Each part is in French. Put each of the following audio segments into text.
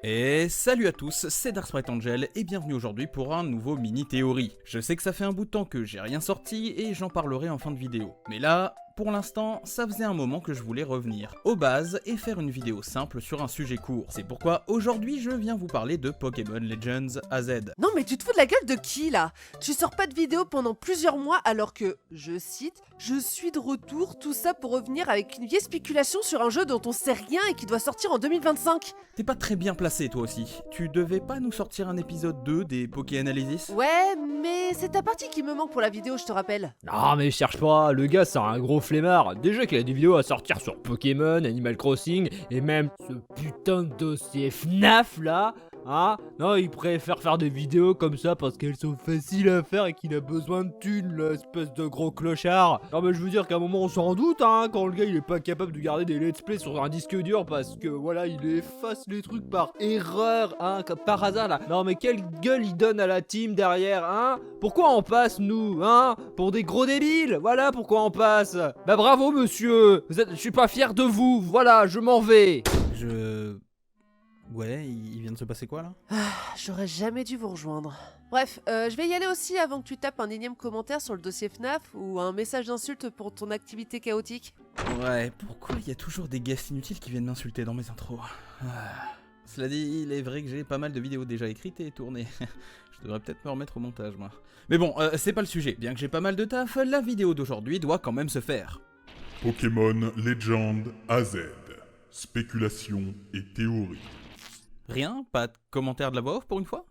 Et salut à tous, c'est DarkSpriteAngel et bienvenue aujourd'hui pour un nouveau mini-théorie. Je sais que ça fait un bout de temps que j'ai rien sorti et j'en parlerai en fin de vidéo. Mais là, pour l'instant, ça faisait un moment que je voulais revenir aux bases et faire une vidéo simple sur un sujet court. C'est pourquoi aujourd'hui je viens vous parler de Pokémon Legends AZ. Non mais tu te fous de la gueule de qui là? Tu sors pas de vidéo pendant plusieurs mois alors que, je cite, je suis de retour, tout ça pour revenir avec une vieille spéculation sur un jeu dont on sait rien et qui doit sortir en 2025. T'es pas très bien placé toi aussi. Tu devais pas nous sortir un épisode 2 des Poké Analysis? Ouais, mais c'est ta partie qui me manque pour la vidéo, je te rappelle. Non mais cherche pas, le gars c'est un gros flemmard. Déjà qu'il a des vidéos à sortir sur Pokémon, Animal Crossing et même ce putain de dossier FNAF là. Hein? Non, il préfère faire des vidéos comme ça parce qu'elles sont faciles à faire et qu'il a besoin de thunes, l'espèce de gros clochard. Non mais je veux dire qu'à un moment on s'en doute hein, quand le gars il est pas capable de garder des let's play sur un disque dur parce que voilà, il efface les trucs par erreur, hein, comme par hasard là. Non mais quelle gueule il donne à la team derrière, hein? Pourquoi on passe nous, hein? Pour des gros débiles, voilà pourquoi on passe. Bah bravo monsieur, je suis pas fier de vous, voilà, je m'en vais. Ouais, il vient de se passer quoi là? J'aurais jamais dû vous rejoindre. Bref, je vais y aller aussi avant que tu tapes un énième commentaire sur le dossier FNAF ou un message d'insulte pour ton activité chaotique. Ouais, pourquoi il y a toujours des guests inutiles qui viennent m'insulter dans mes intros? Cela dit, il est vrai que j'ai pas mal de vidéos déjà écrites et tournées. Je devrais peut-être me remettre au montage, moi. Mais bon, c'est pas le sujet. Bien que j'ai pas mal de taf, la vidéo d'aujourd'hui doit quand même se faire. Pokémon Legends AZ. Spéculation et théorie. Rien? Pas de commentaire de la voix off pour une fois?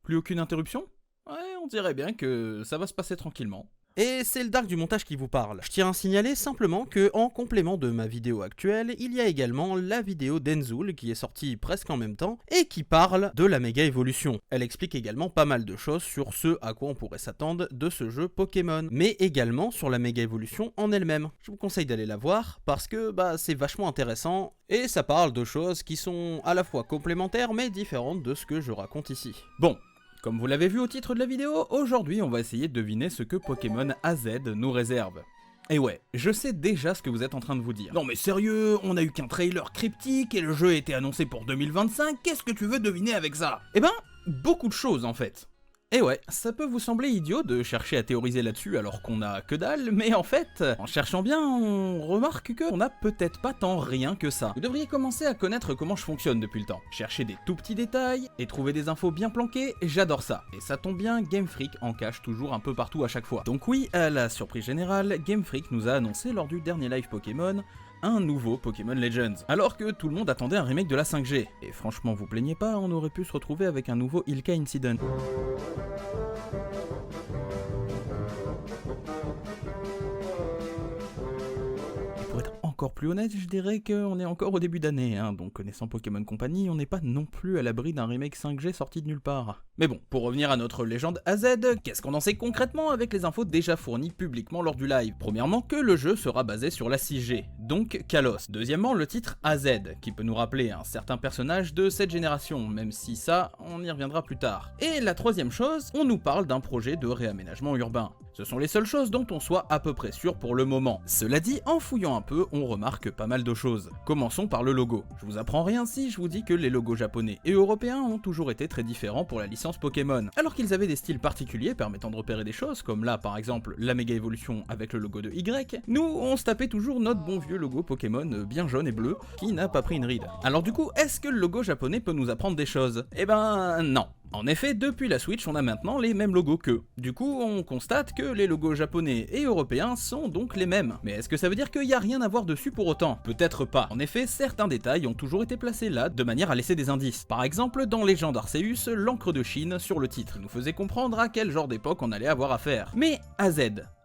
Plus aucune interruption? Ouais, on dirait bien que ça va se passer tranquillement. Et c'est le Dark du montage qui vous parle. Je tiens à signaler simplement que, en complément de ma vidéo actuelle, il y a également la vidéo d'Enzoul qui est sortie presque en même temps et qui parle de la méga évolution. Elle explique également pas mal de choses sur ce à quoi on pourrait s'attendre de ce jeu Pokémon, mais également sur la méga évolution en elle-même. Je vous conseille d'aller la voir parce que c'est vachement intéressant et ça parle de choses qui sont à la fois complémentaires mais différentes de ce que je raconte ici. Bon. Comme vous l'avez vu au titre de la vidéo, aujourd'hui on va essayer de deviner ce que Pokémon AZ nous réserve. Et ouais, je sais déjà ce que vous êtes en train de vous dire. Non mais sérieux, on a eu qu'un trailer cryptique et le jeu a été annoncé pour 2025, qu'est-ce que tu veux deviner avec ça? Eh ben, beaucoup de choses en fait. Et ouais, ça peut vous sembler idiot de chercher à théoriser là-dessus alors qu'on a que dalle, mais en fait, en cherchant bien, on remarque qu'on a peut-être pas tant rien que ça. Vous devriez commencer à connaître comment je fonctionne depuis le temps. Chercher des tout petits détails et trouver des infos bien planquées, j'adore ça. Et ça tombe bien, Game Freak en cache toujours un peu partout à chaque fois. Donc oui, à la surprise générale, Game Freak nous a annoncé lors du dernier live Pokémon un nouveau Pokémon Legends, alors que tout le monde attendait un remake de la 5G. Et franchement, vous plaignez pas, on aurait pu se retrouver avec un nouveau Ilka Incident. Pour être encore plus honnête, je dirais qu'on est encore au début d'année, donc connaissant Pokémon Company, on n'est pas non plus à l'abri d'un remake 5G sorti de nulle part. Mais bon, pour revenir à notre légende AZ, qu'est-ce qu'on en sait concrètement avec les infos déjà fournies publiquement lors du live? Premièrement, que le jeu sera basé sur la 6G, donc Kalos. Deuxièmement, le titre AZ, qui peut nous rappeler un certain personnage de cette génération, même si ça, on y reviendra plus tard. Et la troisième chose, on nous parle d'un projet de réaménagement urbain. Ce sont les seules choses dont on soit à peu près sûr pour le moment. Cela dit, en fouillant un peu, on remarque pas mal de choses. Commençons par le logo. Je vous apprends rien si je vous dis que les logos japonais et européens ont toujours été très différents pour la licence Pokémon. Alors qu'ils avaient des styles particuliers permettant de repérer des choses, comme là par exemple la méga évolution avec le logo de Y, nous on se tapait toujours notre bon vieux logo Pokémon bien jaune et bleu, qui n'a pas pris une ride. Alors du coup, est-ce que le logo japonais peut nous apprendre des choses? Eh ben non. En effet, depuis la Switch, on a maintenant les mêmes logos qu'eux. Du coup, on constate que les logos japonais et européens sont donc les mêmes. Mais est-ce que ça veut dire qu'il n'y a rien à voir dessus pour autant? Peut-être pas. En effet, certains détails ont toujours été placés là, de manière à laisser des indices. Par exemple, dans Légende Arceus, l'encre de Chine sur le titre nous faisait comprendre à quel genre d'époque on allait avoir affaire. Mais AZ,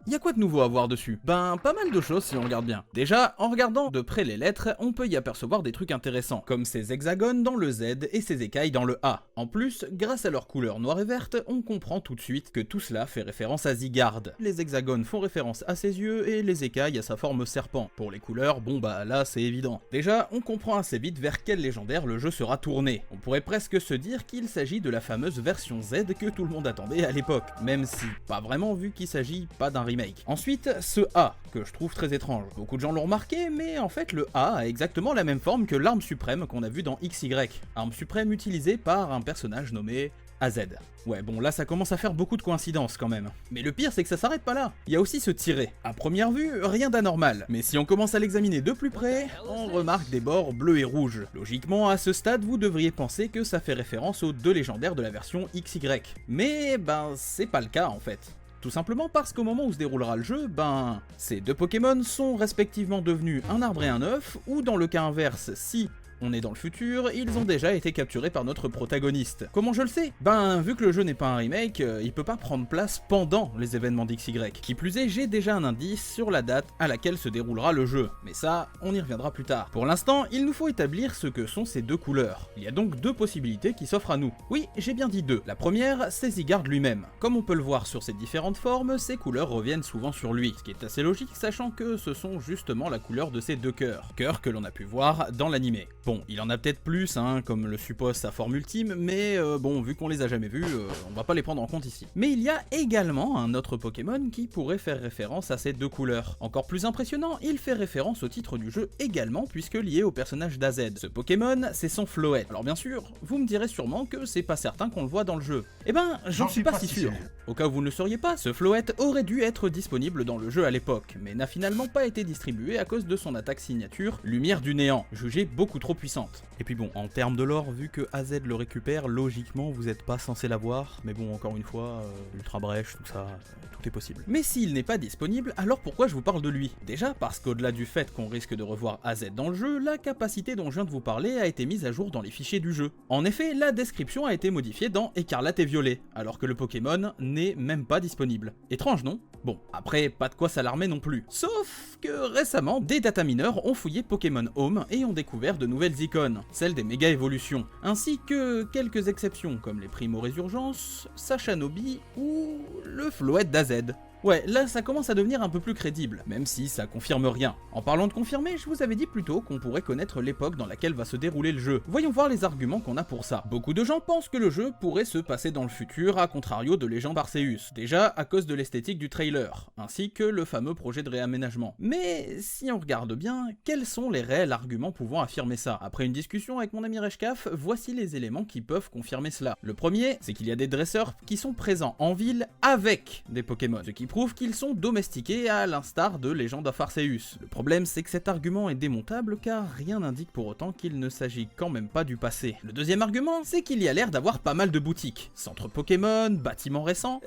y a quoi de nouveau à voir dessus? Ben, pas mal de choses si on regarde bien. Déjà, en regardant de près les lettres, on peut y apercevoir des trucs intéressants, comme ces hexagones dans le Z et ces écailles dans le A. En plus, grâce à leur couleur noire et verte, on comprend tout de suite que tout cela fait référence à Zygarde. Les hexagones font référence à ses yeux et les écailles à sa forme serpent. Pour les couleurs, bon bah là c'est évident. Déjà, on comprend assez vite vers quel légendaire le jeu sera tourné. On pourrait presque se dire qu'il s'agit de la fameuse version Z que tout le monde attendait à l'époque, même si pas vraiment vu qu'il s'agit pas d'un remake remake. Ensuite, ce A, que je trouve très étrange. Beaucoup de gens l'ont remarqué, mais en fait le A a exactement la même forme que l'arme suprême qu'on a vue dans XY. Arme suprême utilisée par un personnage nommé AZ. Ouais, bon, là ça commence à faire beaucoup de coïncidences quand même. Mais le pire, c'est que ça s'arrête pas là. Il y a aussi ce tiret. À première vue, rien d'anormal. Mais si on commence à l'examiner de plus près, on remarque des bords bleus et rouges. Logiquement, à ce stade, vous devriez penser que ça fait référence aux 2 légendaires de la version XY. Mais, ben, c'est pas le cas en fait. Tout simplement parce qu'au moment où se déroulera le jeu, ben, ces 2 Pokémon sont respectivement devenus un arbre et un œuf, ou dans le cas inverse, si on est dans le futur, ils ont déjà été capturés par notre protagoniste. Comment je le sais? Ben, vu que le jeu n'est pas un remake, il peut pas prendre place pendant les événements d'XY. Qui plus est, j'ai déjà un indice sur la date à laquelle se déroulera le jeu. Mais ça, on y reviendra plus tard. Pour l'instant, il nous faut établir ce que sont ces 2 couleurs. Il y a donc 2 possibilités qui s'offrent à nous. Oui, j'ai bien dit 2. La première, c'est Zygarde lui-même. Comme on peut le voir sur ses différentes formes, ces couleurs reviennent souvent sur lui. Ce qui est assez logique, sachant que ce sont justement la couleur de ces 2 cœurs. Cœurs que l'on a pu voir dans l'animé. Bon, il en a peut-être plus, hein, comme le suppose sa forme ultime, mais bon, vu qu'on les a jamais vus, on va pas les prendre en compte ici. Mais il y a également un autre Pokémon qui pourrait faire référence à ces 2 couleurs. Encore plus impressionnant, il fait référence au titre du jeu également, puisque lié au personnage d'AZ. Ce Pokémon, c'est son Floette. Alors bien sûr, vous me direz sûrement que c'est pas certain qu'on le voit dans le jeu. Eh ben, j'en suis pas si sûr. Au cas où vous ne le sauriez pas, ce Floette aurait dû être disponible dans le jeu à l'époque, mais n'a finalement pas été distribué à cause de son attaque signature, Lumière du Néant, jugée beaucoup trop puissante. Et puis bon, en termes de lore, vu que AZ le récupère, logiquement vous êtes pas censé l'avoir, mais bon, encore une fois, Ultra Brèche, tout ça, tout est possible. Mais s'il n'est pas disponible, alors pourquoi je vous parle de lui? Déjà parce qu'au-delà du fait qu'on risque de revoir AZ dans le jeu, la capacité dont je viens de vous parler a été mise à jour dans les fichiers du jeu. En effet, la description a été modifiée dans Écarlate et Violet, alors que le Pokémon n'est même pas disponible. Étrange, non? Bon, après, pas de quoi s'alarmer non plus. Sauf que récemment, des datamineurs ont fouillé Pokémon Home et ont découvert de nouvelles icônes, celles des méga évolutions, ainsi que quelques exceptions comme les Primo Résurgence, Sachanobi ou le Floette d'AZ. Ouais, là ça commence à devenir un peu plus crédible, même si ça confirme rien. En parlant de confirmer, je vous avais dit plus tôt qu'on pourrait connaître l'époque dans laquelle va se dérouler le jeu. Voyons voir les arguments qu'on a pour ça. Beaucoup de gens pensent que le jeu pourrait se passer dans le futur, à contrario de Legend Arceus, déjà à cause de l'esthétique du trailer, ainsi que le fameux projet de réaménagement. Mais si on regarde bien, quels sont les réels arguments pouvant affirmer ça? Après une discussion avec mon ami Reshkaf, voici les éléments qui peuvent confirmer cela. Le premier, c'est qu'il y a des dresseurs qui sont présents en ville avec des Pokémon, ce qui prouve qu'ils sont domestiqués à l'instar de Legend of Arceus. Le problème, c'est que cet argument est démontable car rien n'indique pour autant qu'il ne s'agit quand même pas du passé. Le deuxième argument, c'est qu'il y a l'air d'avoir pas mal de boutiques. Centres Pokémon, bâtiments récents...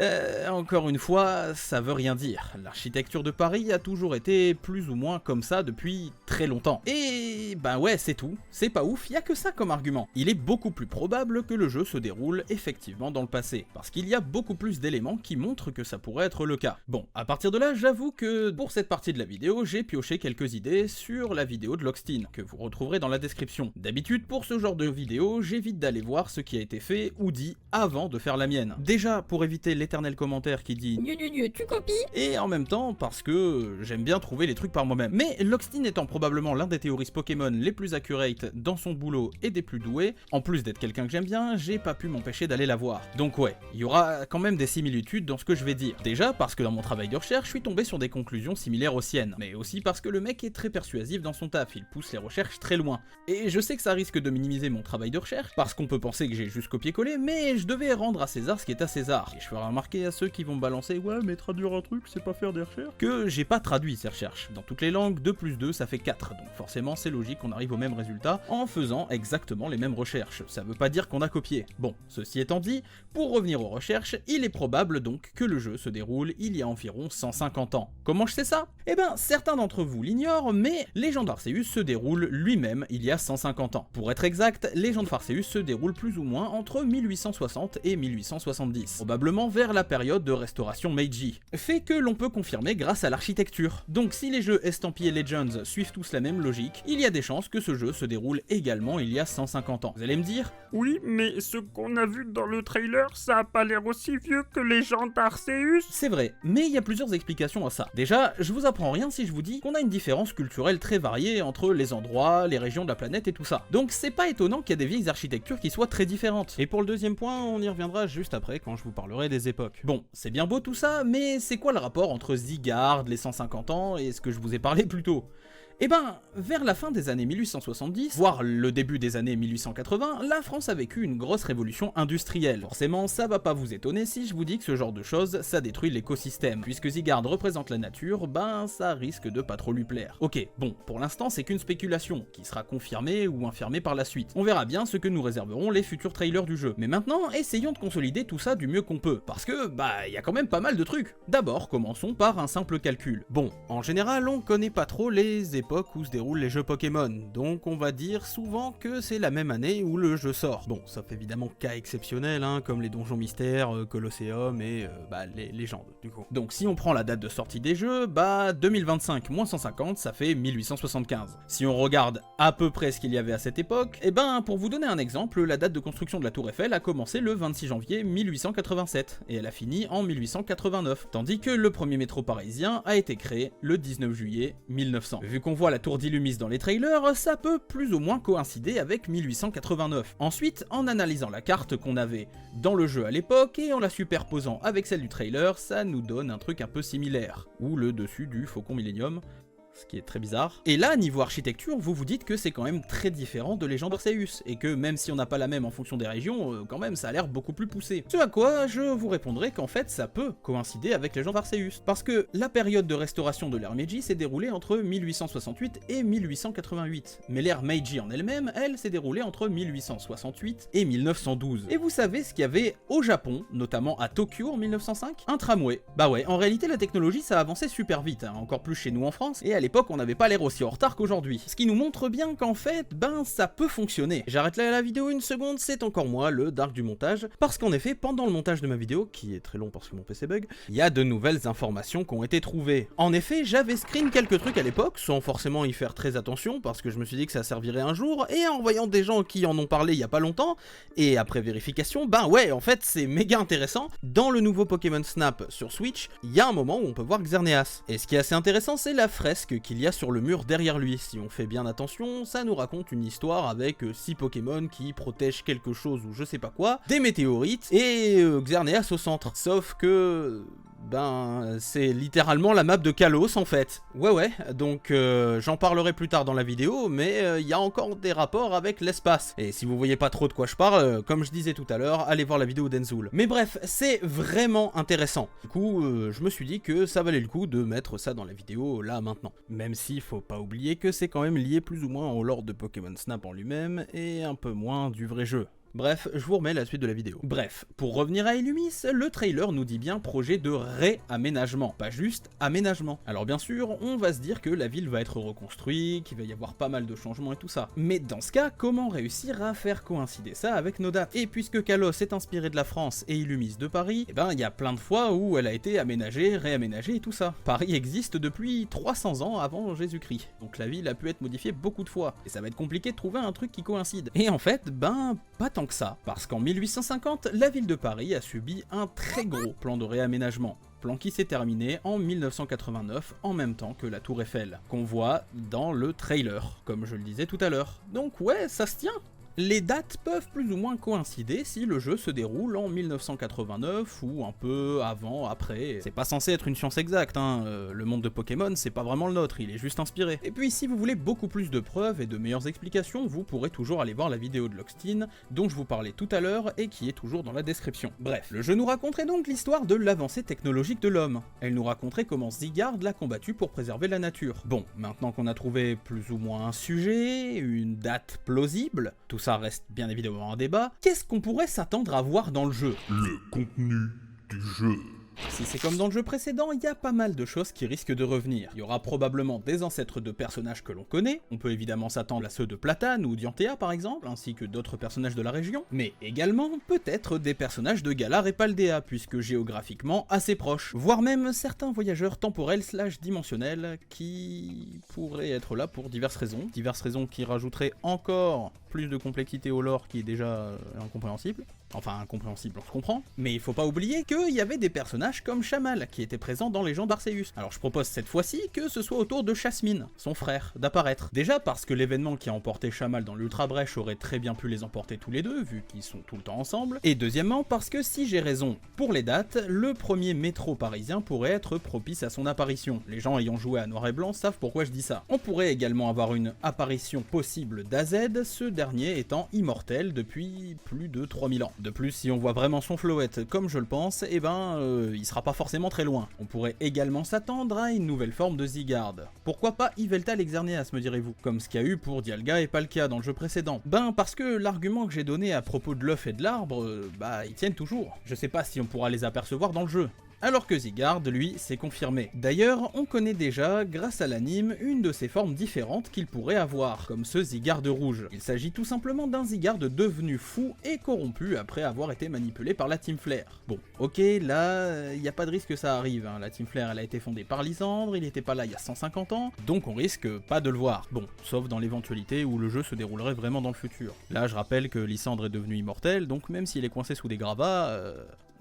encore une fois, ça veut rien dire. L'architecture de Paris a toujours été plus ou moins comme ça depuis très longtemps. Et ben ouais, c'est tout. C'est pas ouf, y a que ça comme argument. Il est beaucoup plus probable que le jeu se déroule effectivement dans le passé, parce qu'il y a beaucoup plus d'éléments qui montrent que ça pourrait être le cas. Bon, à partir de là, j'avoue que pour cette partie de la vidéo, j'ai pioché quelques idées sur la vidéo de Lockstein, que vous retrouverez dans la description. D'habitude, pour ce genre de vidéo, j'évite d'aller voir ce qui a été fait ou dit avant de faire la mienne. Déjà, pour éviter l'éternel commentaire qui dit « tu copies ?» et en même temps, parce que j'aime bien trouver les trucs par moi-même. Mais Lockstein étant probablement l'un des théoristes Pokémon les plus accurate dans son boulot et des plus doués, en plus d'être quelqu'un que j'aime bien, j'ai pas pu m'empêcher d'aller la voir. Donc ouais, il y aura quand même des similitudes dans ce que je vais dire. Déjà parce que dans mon travail de recherche, je suis tombé sur des conclusions similaires aux siennes, mais aussi parce que le mec est très persuasif dans son taf, il pousse les recherches très loin. Et je sais que ça risque de minimiser mon travail de recherche, parce qu'on peut penser que j'ai juste copié-collé, mais je devais rendre à César ce qui est à César. Et je ferai remarquer à ceux qui vont me balancer « ouais mais traduire un truc c'est pas faire des recherches » que j'ai pas traduit ces recherches. Dans toutes les langues, 2 plus 2 ça fait 4, donc forcément c'est logique qu'on arrive au même résultat en faisant exactement les mêmes recherches. Ça veut pas dire qu'on a copié. Bon, ceci étant dit, pour revenir aux recherches, il est probable donc que le jeu se déroule il y a environ 150 ans. Comment je sais ça? Eh ben, certains d'entre vous l'ignorent, mais Legend Arceus se déroule lui-même il y a 150 ans. Pour être exact, Legend of Arceus se déroule plus ou moins entre 1860 et 1870, probablement vers la période de restauration Meiji, fait que l'on peut confirmer grâce à l'architecture. Donc si les jeux estampillés Legends suivent tous la même logique, il y a des chances que ce jeu se déroule également il y a 150 ans. Vous allez me dire? Oui, mais ce qu'on a vu dans le trailer, ça a pas l'air aussi vieux que Legend Arceus. C'est vrai, mais il y a plusieurs explications à ça. Déjà, je vous apprends rien si je vous dis qu'on a une différence culturelle très variée entre les endroits, les régions de la planète et tout ça. Donc c'est pas étonnant qu'il y a des vieilles architectures qui soient très différentes. Et pour le deuxième point, on y reviendra juste après quand je vous parlerai des époques. Bon, c'est bien beau tout ça, mais c'est quoi le rapport entre Sigard, les 150 ans et ce que je vous ai parlé plus tôt ? Eh ben, vers la fin des années 1870, voire le début des années 1880, la France a vécu une grosse révolution industrielle. Forcément, ça va pas vous étonner si je vous dis que ce genre de choses, ça détruit l'écosystème. Puisque Sigard représente la nature, ben ça risque de pas trop lui plaire. Ok, bon, pour l'instant c'est qu'une spéculation, qui sera confirmée ou infirmée par la suite. On verra bien ce que nous réserveront les futurs trailers du jeu. Mais maintenant, essayons de consolider tout ça du mieux qu'on peut, parce que, bah, y a quand même pas mal de trucs. D'abord, commençons par un simple calcul. Bon, en général, on connaît pas trop les époques où se déroulent les jeux Pokémon, donc on va dire souvent que c'est la même année où le jeu sort. Bon, sauf évidemment cas exceptionnels, hein, comme les donjons mystères, Colosseum et les légendes, du coup. Donc si on prend la date de sortie des jeux, bah 2025 moins 150, ça fait 1875. Si on regarde à peu près ce qu'il y avait à cette époque, et ben pour vous donner un exemple, la date de construction de la Tour Eiffel a commencé le 26 janvier 1887, et elle a fini en 1889, tandis que le premier métro parisien a été créé le 19 juillet 1900. Vu qu'on voit la tour d'Illumis dans les trailers, ça peut plus ou moins coïncider avec 1889. Ensuite, en analysant la carte qu'on avait dans le jeu à l'époque et en la superposant avec celle du trailer, ça nous donne un truc un peu similaire, ou le dessus du Faucon Millenium, ce qui est très bizarre. Et là, niveau architecture, vous vous dites que c'est quand même très différent de Legend Arceus, et que même si on n'a pas la même en fonction des régions, quand même ça a l'air beaucoup plus poussé. Ce à quoi je vous répondrai qu'en fait ça peut coïncider avec Legend Arceus, parce que la période de restauration de l'ère Meiji s'est déroulée entre 1868 et 1888, mais l'ère Meiji en elle-même, elle, s'est déroulée entre 1868 et 1912. Et vous savez ce qu'il y avait au Japon, notamment à Tokyo en 1905 ? Un tramway. Bah ouais, en réalité la technologie ça a avancé super vite, hein, encore plus chez nous en France, et à l'époque on n'avait pas l'air aussi en retard qu'aujourd'hui. Ce qui nous montre bien qu'en fait, ben ça peut fonctionner. J'arrête là la vidéo une seconde, c'est encore moi le dark du montage, parce qu'en effet, pendant le montage de ma vidéo, qui est très long parce que mon PC bug, il y a de nouvelles informations qui ont été trouvées. En effet, j'avais screen quelques trucs à l'époque, sans forcément y faire très attention, parce que je me suis dit que ça servirait un jour, et en voyant des gens qui en ont parlé il y a pas longtemps, et après vérification, ben ouais, en fait c'est méga intéressant. Dans le nouveau Pokémon Snap sur Switch, il y a un moment où on peut voir Xerneas. Et ce qui est assez intéressant, c'est la fresque qu'il y a sur le mur derrière lui. Si on fait bien attention, ça nous raconte une histoire avec 6 Pokémon qui protègent quelque chose ou je sais pas quoi, des météorites et Xerneas au centre. Sauf que... ben, c'est littéralement la map de Kalos en fait. Ouais, donc j'en parlerai plus tard dans la vidéo, mais il y a encore des rapports avec l'espace. Et si vous voyez pas trop de quoi je parle, comme je disais tout à l'heure, allez voir la vidéo d'Enzoul. Mais bref, c'est vraiment intéressant. Du coup, je me suis dit que ça valait le coup de mettre ça dans la vidéo là maintenant. Même s'il faut pas oublier que c'est quand même lié plus ou moins au lore de Pokémon Snap en lui-même, et un peu moins du vrai jeu. Bref, je vous remets la suite de la vidéo. Bref, pour revenir à Illumis, le trailer nous dit bien projet de réaménagement, pas juste aménagement. Alors bien sûr, on va se dire que la ville va être reconstruite, qu'il va y avoir pas mal de changements et tout ça. Mais dans ce cas, comment réussir à faire coïncider ça avec nos dates? Et puisque Kalos est inspiré de la France et Illumis de Paris, eh ben il y a plein de fois où elle a été aménagée, réaménagée et tout ça. Paris existe depuis 300 ans avant Jésus-Christ, donc la ville a pu être modifiée beaucoup de fois, et ça va être compliqué de trouver un truc qui coïncide. Et en fait, ben pas tant que ça, parce qu'en 1850, la ville de Paris a subi un très gros plan de réaménagement. Plan qui s'est terminé en 1989, en même temps que la Tour Eiffel, qu'on voit dans le trailer, comme je le disais tout à l'heure. Donc ouais, ça se tient. Les dates peuvent plus ou moins coïncider si le jeu se déroule en 1989 ou un peu avant, après. C'est pas censé être une science exacte, hein. Le monde de Pokémon c'est pas vraiment le nôtre, il est juste inspiré. Et puis si vous voulez beaucoup plus de preuves et de meilleures explications, vous pourrez toujours aller voir la vidéo de Lockstein dont je vous parlais tout à l'heure et qui est toujours dans la description. Bref, le jeu nous raconterait donc l'histoire de l'avancée technologique de l'homme. Elle nous raconterait comment Sigard l'a combattu pour préserver la nature. Bon, maintenant qu'on a trouvé plus ou moins un sujet, une date plausible, tout ça reste bien évidemment un débat, qu'est-ce qu'on pourrait s'attendre à voir dans le jeu? Le contenu du jeu. Si c'est comme dans le jeu précédent, il y a pas mal de choses qui risquent de revenir. Il y aura probablement des ancêtres de personnages que l'on connaît, on peut évidemment s'attendre à ceux de Platane ou Dianthea par exemple, ainsi que d'autres personnages de la région, mais également peut-être des personnages de Galar et Paldea, puisque géographiquement assez proches, voire même certains voyageurs temporels / dimensionnels qui pourraient être là pour diverses raisons qui rajouteraient encore plus de complexité au lore qui est déjà incompréhensible. Enfin, incompréhensible, on se comprend. Mais il faut pas oublier qu'il y avait des personnages comme Shamal qui étaient présents dans Légende d'Arceus. Alors je propose cette fois-ci que ce soit au tour de Jasmine, son frère, d'apparaître. Déjà parce que l'événement qui a emporté Shamal dans l'Ultra Brèche aurait très bien pu les emporter tous les deux, vu qu'ils sont tout le temps ensemble. Et deuxièmement parce que si j'ai raison pour les dates, le premier métro parisien pourrait être propice à son apparition. Les gens ayant joué à Noir et Blanc savent pourquoi je dis ça. On pourrait également avoir une apparition possible d'AZ, ce dernier étant immortel depuis plus de 3000 ans. De plus, si on voit vraiment son Floette comme je le pense, eh ben, il sera pas forcément très loin. On pourrait également s'attendre à une nouvelle forme de Zygarde. Pourquoi pas Yveltal Exerneas, me direz-vous, comme ce qu'il y a eu pour Dialga et Palkia dans le jeu précédent. Ben, parce que l'argument que j'ai donné à propos de l'œuf et de l'arbre, bah, ils tiennent toujours. Je sais pas si on pourra les apercevoir dans le jeu. Alors que Zygarde, lui, s'est confirmé. D'ailleurs, on connaît déjà, grâce à l'anime, une de ces formes différentes qu'il pourrait avoir, comme ce Zygarde rouge. Il s'agit tout simplement d'un Zygarde devenu fou et corrompu après avoir été manipulé par la Team Flare. Bon, ok, là, y a pas de risque que ça arrive, hein. La Team Flare, elle a été fondée par Lysandre, il était pas là il y a 150 ans, donc on risque pas de le voir. Bon, sauf dans l'éventualité où le jeu se déroulerait vraiment dans le futur. Là, je rappelle que Lysandre est devenu immortel, donc même s'il est coincé sous des gravats,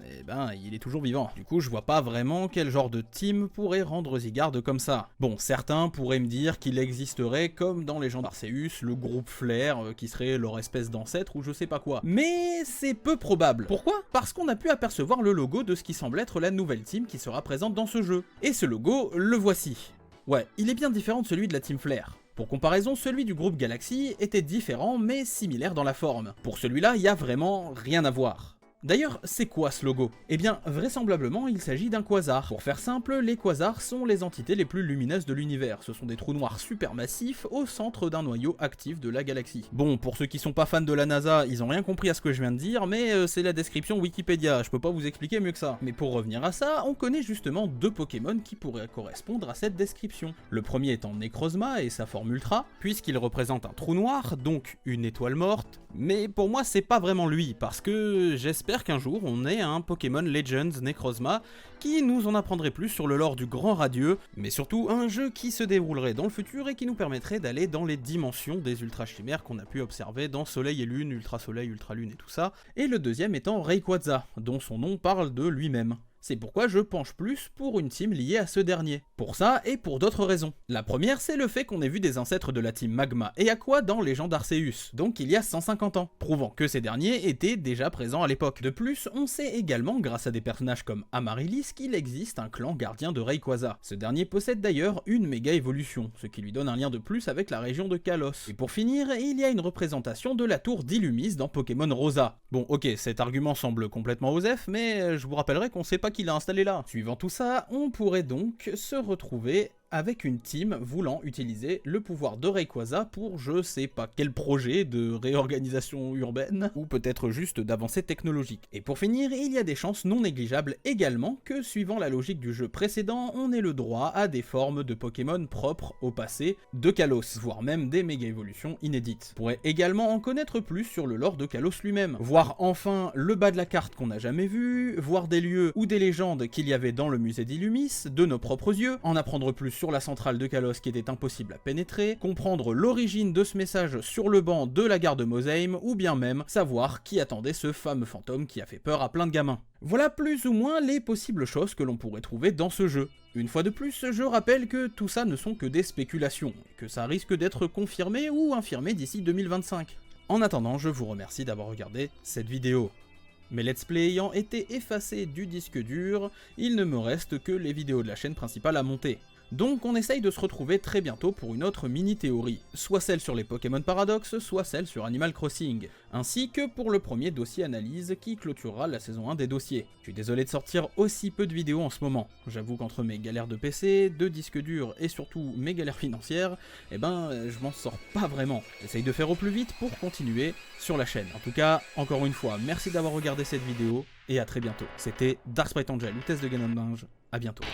eh ben, il est toujours vivant. Du coup, je vois pas vraiment quel genre de team pourrait rendre Zygarde comme ça. Bon, certains pourraient me dire qu'il existerait, comme dans Légende d'Arceus, le groupe Flare, qui serait leur espèce d'ancêtre ou je sais pas quoi. Mais c'est peu probable. Pourquoi? Parce qu'on a pu apercevoir le logo de ce qui semble être la nouvelle team qui sera présente dans ce jeu. Et ce logo, le voici. Ouais, il est bien différent de celui de la Team Flare. Pour comparaison, celui du groupe Galaxy était différent mais similaire dans la forme. Pour celui-là, il y a vraiment rien à voir. D'ailleurs, c'est quoi ce logo? Eh bien, vraisemblablement, il s'agit d'un quasar. Pour faire simple, les quasars sont les entités les plus lumineuses de l'univers. Ce sont des trous noirs supermassifs au centre d'un noyau actif de la galaxie. Bon, pour ceux qui sont pas fans de la NASA, ils ont rien compris à ce que je viens de dire, mais c'est la description Wikipédia, je peux pas vous expliquer mieux que ça. Mais pour revenir à ça, on connaît justement deux Pokémon qui pourraient correspondre à cette description. Le premier étant Necrozma et sa forme Ultra, puisqu'il représente un trou noir, donc une étoile morte. Mais pour moi, c'est pas vraiment lui, parce que j'espère qu'un jour on ait un Pokémon Legends Necrozma qui nous en apprendrait plus sur le lore du Grand Radieux, mais surtout un jeu qui se déroulerait dans le futur et qui nous permettrait d'aller dans les dimensions des Ultra Chimères qu'on a pu observer dans Soleil et Lune, Ultra Soleil, Ultra Lune et tout ça, et le deuxième étant Rayquaza, dont son nom parle de lui-même. C'est pourquoi je penche plus pour une team liée à ce dernier. Pour ça et pour d'autres raisons. La première, c'est le fait qu'on ait vu des ancêtres de la team Magma et Aqua dans Légende d'Arceus, donc il y a 150 ans, prouvant que ces derniers étaient déjà présents à l'époque. De plus, on sait également, grâce à des personnages comme Amaryllis, qu'il existe un clan gardien de Rayquaza. Ce dernier possède d'ailleurs une méga évolution, ce qui lui donne un lien de plus avec la région de Kalos. Et pour finir, il y a une représentation de la tour d'Illumis dans Pokémon Rosa. Bon, ok, cet argument semble complètement osef, mais je vous rappellerai qu'on sait pas qu'il a installé là. Suivant tout ça, on pourrait donc se retrouver avec une team voulant utiliser le pouvoir de Rayquaza pour je sais pas quel projet de réorganisation urbaine, ou peut-être juste d'avancée technologique. Et pour finir, il y a des chances non négligeables également que, suivant la logique du jeu précédent, on ait le droit à des formes de Pokémon propres au passé de Kalos, voire même des méga-évolutions inédites. On pourrait également en connaître plus sur le lore de Kalos lui-même, voir enfin le bas de la carte qu'on n'a jamais vu, voir des lieux ou des légendes qu'il y avait dans le musée d'Illumis, de nos propres yeux, en apprendre plus sur la centrale de Kalos qui était impossible à pénétrer, comprendre l'origine de ce message sur le banc de la gare de Mosheim, ou bien même savoir qui attendait ce fameux fantôme qui a fait peur à plein de gamins. Voilà plus ou moins les possibles choses que l'on pourrait trouver dans ce jeu. Une fois de plus, je rappelle que tout ça ne sont que des spéculations, et que ça risque d'être confirmé ou infirmé d'ici 2025. En attendant, je vous remercie d'avoir regardé cette vidéo. Mes let's play ayant été effacés du disque dur, il ne me reste que les vidéos de la chaîne principale à monter. Donc on essaye de se retrouver très bientôt pour une autre mini-théorie, soit celle sur les Pokémon Paradox, soit celle sur Animal Crossing, ainsi que pour le premier dossier analyse qui clôturera la saison 1 des dossiers. Je suis désolé de sortir aussi peu de vidéos en ce moment, j'avoue qu'entre mes galères de PC, de disque dur et surtout mes galères financières, je m'en sors pas vraiment. J'essaye de faire au plus vite pour continuer sur la chaîne. En tout cas, encore une fois, merci d'avoir regardé cette vidéo, et à très bientôt. C'était Dark Sprite Angel ou Test de Ganondinge, à bientôt.